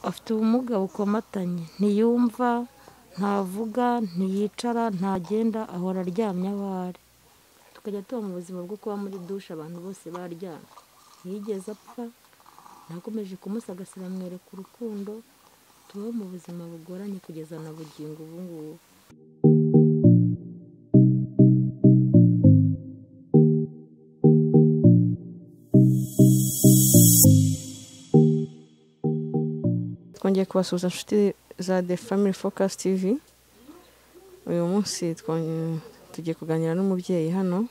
afite ubumuga bukomatanye, ntiyumva, ntavuga, ntiyicara, ntagenda, ahora aryamye aho ari. Tukajya tuba mu buzima bwo kuba muri dushe abantu bose baryamye. Ntiyigeze apfa, nakomeje kumusagasira mwereka urukundo, tubaho mu buzima bugoranye kugeza na bugingo ubu ngubu. Twongeye kubasuhuza inshuti za The Family Focus TV. Uyu munsi tugiye kuganira n'umubyeyi hano.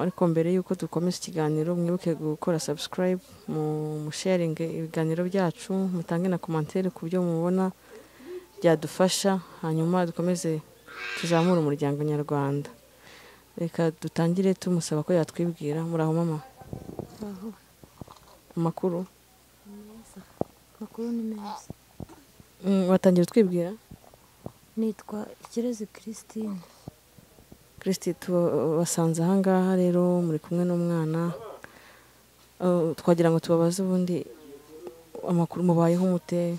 Ariko mbere yuko dukomeza ikiganiro mwibuke gukora subscribe, mu sharing ibiganiro byacu, mutange na commentaire ku byo mubona byadufasha, hanyuma dukomeze tuzamura umuryango nyarwanda. Reka dutangire tumusaba ko yatwibwira. Muraho mama? Aho Amakuru? makuru ni meza. Watangira twibwira? Nitwa Ikirezi Christine. Kristi, tubasanze ahangaha rero muri kumwe n'umwana. Twagira ngo tubabaze ubundi amakuru mubayeho mute,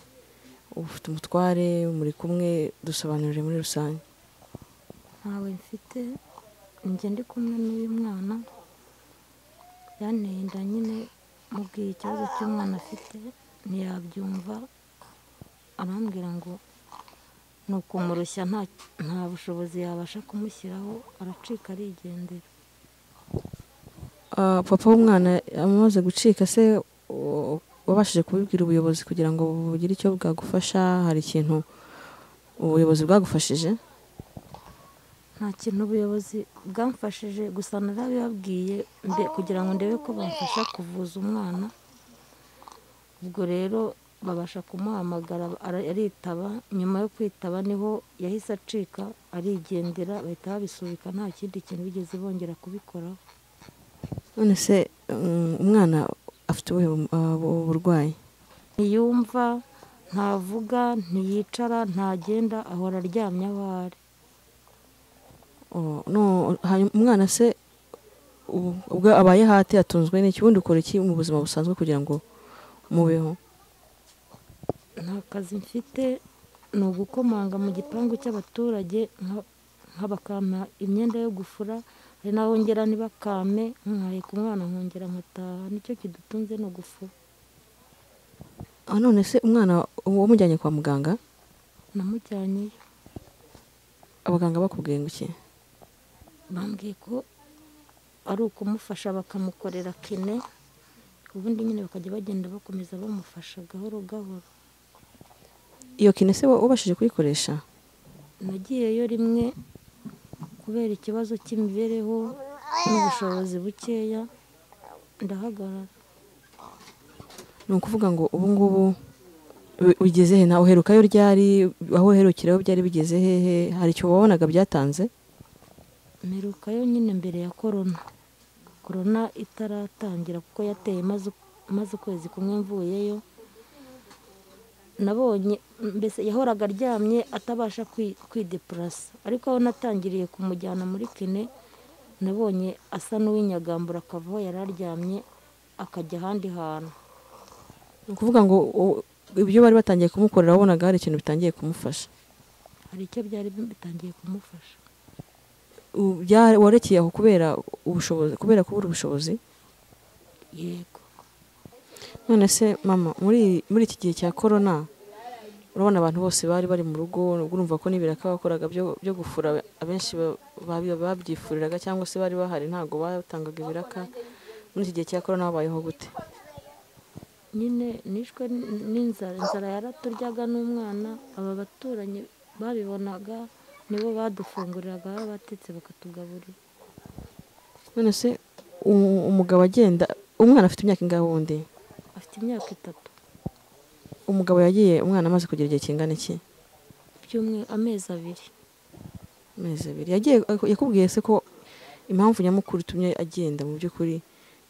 ufite umutware, muri kumwe, dusobanurire muri rusange. Ntawe mfite, njye ndi kumwe n'uyu mwana, yanteye inda nyine mubwiye ikibazo cy'umwana afite, ntiyabyumva, arambwira ngo ni ukumurushya, nta bushobozi yabasha kumushyiraho, aracika arigendera. Papa w'umwana amaze gucika se, wabashije kubibwira ubuyobozi kugira ngo bugire icyo bwagufasha? Hari ikintu ubuyobozi bwagufashije? Nta kintu ubuyobozi bwamfashije, gusa narabibabwiye kugira ngo ndebe ko bamfasha kuvuza umwana. Ubwo rero babasha kumuhamagara, aritaba. Nyuma yo kwitaba niho yahise acika arigendera, bahita babisubika, nta kindi kintu bigeze bongera kubikoraho. None se umwana afite uburwayi? Ntiyumva, ntavuga, ntiyicara, ntagenda, ahora aryamye aho ari. Umwana se ubwo abaye hati atunzwe n'iki? Ubundi ukora iki mu buzima busanzwe kugira ngo mubeho? Nta kazi mfite, ni ugukomanga mu gipangu cy'abaturage bakampa imyenda yo gufura, hari n'aho ngera ntibakame, nkaheka umwana nkongera nkataha. Nicyo kidutunze ni ugufura. None se umwana wamujyanye kwa muganga? Namujyanyeyo. Abaganga bakubwiye ngo iki? Bambwiye ko ari ukumufasha bakamukorera kine, ubundi nyine bakajya bagenda bakomeza bamufasha gahoro gahoro. Iyo kine se wabashije kuyikoresha? Nagiyeyo rimwe kubera ikibazo cy'imibereho n'ubushobozi bukeya, ndahagarara. Ni ukuvuga ngo ubu ngubu ugeze he? Nawe uherukayo ryari? Aho uherukiraho byari bigeze hehe? Hari icyo wabonaga byatanze? Mperukayo nyine mbere ya korona itaratangira, kuko yateye maze ukwezi kumwe mvuyeyo. Nabonye mbese yahoraga aryamye atabasha kwidepurasa, ariko aho natangiriye kumujyana muri kine nabonye asa n'uwinyagambura, akava aho yari aryamye akajya ahandi hantu. Ni ukuvuga ngo ibyo bari batangiye kumukorera wabonaga hari ikintu bitangiye kumufasha? Hari icyo byari bitangiye kumufasha. Warekeye aho kubera kubura ubushobozi? Yego. None se mama, muri iki gihe cya korona, urabona abantu bose bari mu rugo, urumva ko n'ibiraka bakoraga byo gufura abenshi babyifuriraga, cyangwa se bari bahari ntago batangaga ibiraka. Muri iki gihe cya korona wabayeho gute? Nyine nishwe n'inzara, inzara yaraturyaga n'umwana. Aba baturanyi babibonaga, nibo badufunguriraga, batetse bakatugaburira. None se umugabo agenda, umwana afite imyaka ingahe wundi? Afite imyaka 3. Umugabo yagiye umwana amaze kugira igihe kingana iki? Amezi 2. Amezi 2 yagiye. Yakubwiye se ko impamvu nyamukuru itumye agenda mu by'ukuri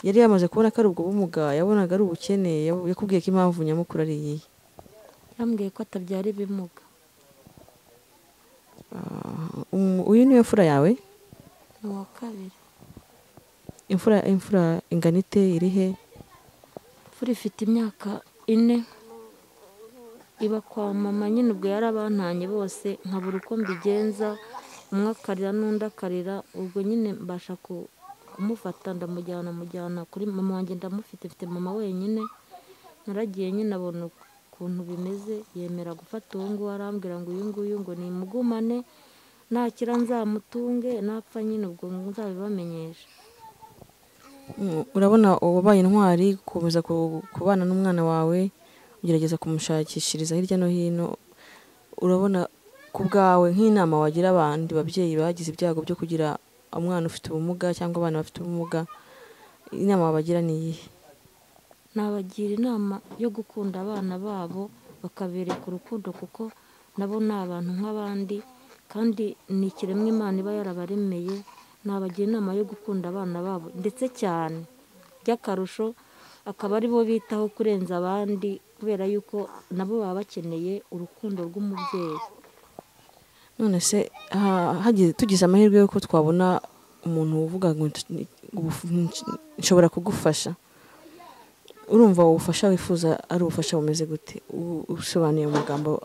yari yamaze kubona ko ari ubwo bumuga, yabonaga ari ubukene? Yakubwiye ko impamvu nyamukuru ari iyihe? Yambwiye ko atabyara ibimuga. Uyu niwe mfura yawe? Ni uwa kabiri. Imfura ingana ite, iri he? Imfura ifite imyaka ine iba kwa mama nyine, ubwo yarabantanye bose nkabura uko mbigenza, umwe akarira n'undi akarira, ubwo nyine mbasha kumufata mujyana kuri mama wanjye, ndamufite, mfite mama wenyine. Naragiye nyine abona ukuntu bimeze, yemera gufata uwo nguwo, arambwira ngo uyu nguyu ngo nimugumane, nakira nzamutunge, napfa nyine ubwo nzabibamenyesha. urabona wabaye intwari gukomeza kubana n'umwana wawe, ugerageza kumushakishiriza hirya no hino. Urabona ku bwawe nk'inama wagira abandi babyeyi bagize ibyago byo kugira umwana ufite ubumuga cyangwa abana bafite ubumuga, inama wabagira ni iyihe? Nabagira inama yo gukunda abana babo, bakabereka urukundo, kuko nabo ni abantu nk'abandi kandi ni ikiremwa Imana iba yarabaremeye. Nabagira inama yo gukunda abana babo, ndetse cyane by'akarusho akaba ari bo bitaho kurenza abandi, kubera yuko nabo baba bakeneye urukundo rw'umubyeyi. None se tugize amahirwe y'uko twabona umuntu uvuga ngo nshobora kugufasha, urumva ubufasha wifuza ari ubufasha bumeze gute? Usobanuye mu magambo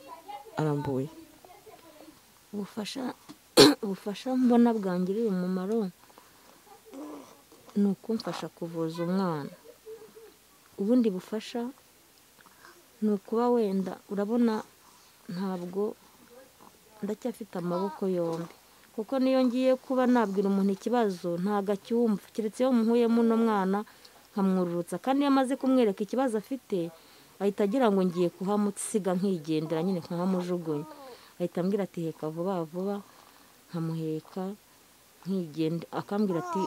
arambuye. ubufasha mbona bwangiriye umumaro ni ukumfasha kuvuza umwana. Ubundi bufasha ni ukuba wenda, urabona ntabwo ndacyafite amaboko yombi, kuko niyo ngiye kuba nabwira umuntu ikibazo ntabwo acyumva, keretse iyo muhuyemo uno mwana nkamwururutsa, kandi iyo amaze kumwereka ikibazo afite ahita agira ngo ngiye kuhamusiga nkigendera, nyine nkahamujugunya. Ahita ambwira ati heka vuba vuba, nkamuheka nkigenda, akambwira ati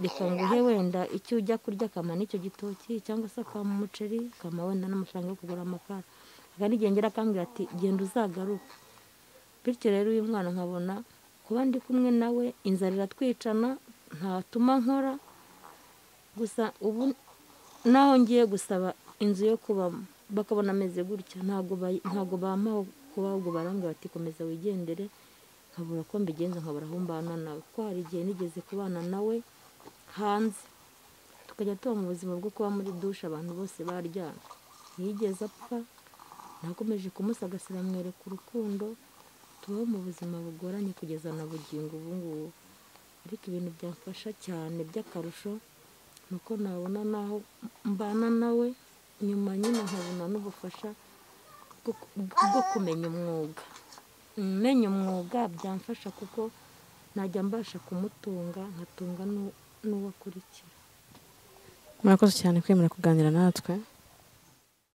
reka nguhe wenda icyo ujya kurya, akama n'icyo gitoki cyangwa se akama umuceri, akama wenda n'amafaranga yo kugura amakara, akandi igihe ngera akambwira ati genda uzagaruke. Bityo rero uyu mwana nkabona kuba ndi kumwe nawe, inzara iratwicana, ntatuma nkora. Gusa ubu naho ngiye gusaba inzu yo kubamo bakabona ameze gutya, ntabwo bampaho kuba, ahubwo barambwira bati komeza wigendere. Nkabura ko mbigenza, nkabura aho mbana nawe, kuko hari igihe nigeze kubana nawe hanze, tukajya tuba mu buzima bwo kuba muri dushe abantu bose baryamye. Ntiyigeze apfa, nakomeje kumusagasira, mwereka urukundo, tubaho mu buzima bugoranye kugeza na bugingo ubu ngubu. Ariko ibintu byamfasha cyane by'akarusho ni uko nabona naho mbana nawe, nyuma nyine nkabona n'ubufasha bwo kumenya umwuga. Menya umwuga byamfasha, kuko najya mbasha kumutunga, nkatunga n'uwo akurikira. Murakoze cyane kwemera kuganira natwe.